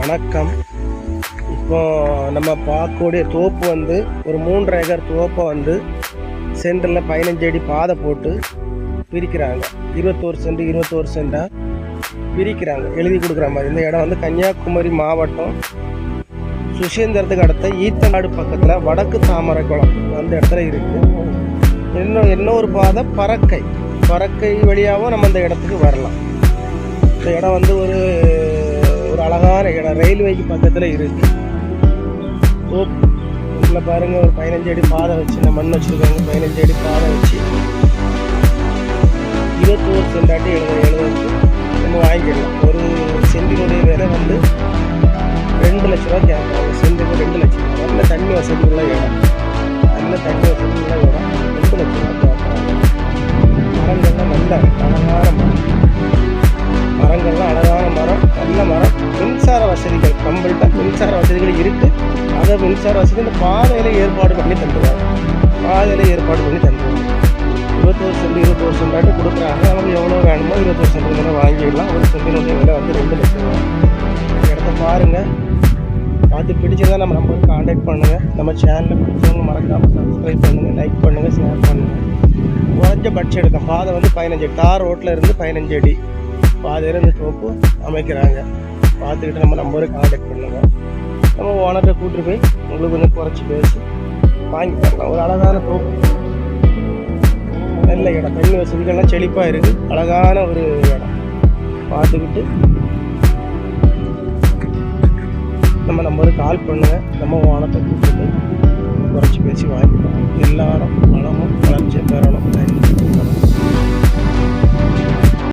வணக்கம். இப்போ நம்ம பார்க்கக்கூடிய தோப்பு வந்து ஒரு 3.5 ஏக்கர் தோப்பை வந்து சென்டரில் 15 அடி பாதை போட்டு பிரிக்கிறாங்க. 21 சென்டாக பிரிக்கிறாங்க, எழுதி கொடுக்குற மாதிரி. இந்த இடம் வந்து கன்னியாகுமரி மாவட்டம் சுசீந்திரத்துக்கு அடுத்த ஈத்தநாடு பக்கத்தில் வடக்கு தாமரைக்குளம் அந்த இடத்துல இருக்குது. இன்னொரு பாதை பறக்கை வழியாகவும் நம்ம இந்த இடத்துக்கு வரலாம். இந்த இடம் வந்து ஒரு அழகான இடம், ரயில்வேக்கு பக்கத்தில் இருக்குது. இதில் பாருங்கள், ஒரு 15 அடி பாதை வச்சு இந்த மண் வச்சுருக்காங்க. 15 அடி பாதை வச்சு 21 சென்டாட்டி எழுத நம்ம வாங்கிடலாம். ஒரு சென்டினுடைய விலை வந்து 2 லட்ச ரூபா கேட்குறாங்க. சென்ட்டுக்கு 2 லட்சம். நல்ல தண்ணி வசதி உள்ள இடம், 2 லட்ச ரூபா கேட்குறாங்க. மரங்கள்லாம் நல்ல அழகான மரம், நல்ல மரம். மின்சார வசதிகள் கம்பல்ட்டாக மின்சார வசதிகள் இருக்குது. அதை மின்சார வசதி இந்த பாதையில் ஏற்பாடு பண்ணி தந்துடுவாங்க. 21 சென்டாட்டு கொடுக்குறாங்க. நமக்கு எவ்வளோ வேணுமோ 21 சென்ட் மேலே வாங்கிடலாம். ஒரு சென்டினுடைய விலை வந்து 2 லட்சம் ரூபா. இடத்த பாருங்கள், பார்த்து பிடிச்சதான் நம்ம நம்பருக்கு கான்டாக்ட் பண்ணுங்கள். நம்ம சேனலில் பிடிச்சவங்க மறக்காமல் சப்ஸ்கிரைப் பண்ணுங்கள், லைக் பண்ணுங்கள், ஷேர் பண்ணுங்கள். குறைஞ்ச பட்ஜெட் எடுக்கும். பாதை வந்து 15 தார் ரோட்டில் இருந்து 15 அடி பாதையில் இந்த தோப்பு அமைக்கிறாங்க. பார்த்துக்கிட்டு நம்ம நம்பருக்கு கான்டாக்ட் பண்ணுங்கள். நம்ம ஓனர்கிட்ட கூப்பிட்டு போய் உங்களுக்கு கொஞ்சம் குறைச்சி பேசி வாங்கி தரலாம். ஒரு அழகான தோப்பு, நல்ல இடம், தண்ணி வசதிகள்லாம் செழிப்பாக இருக்குது. அழகான ஒரு இடம். பார்த்துக்கிட்டு நம்ம நம்பருக்கு கால் பண்ணுங்கள். நம்ம ஓனர்கிட்ட கூப்பிட்டு போய் குறைச்சி பேசி வாங்கிக்கலாம். எல்லாரும் வளமும் வளர்ச்சி பெறணும்.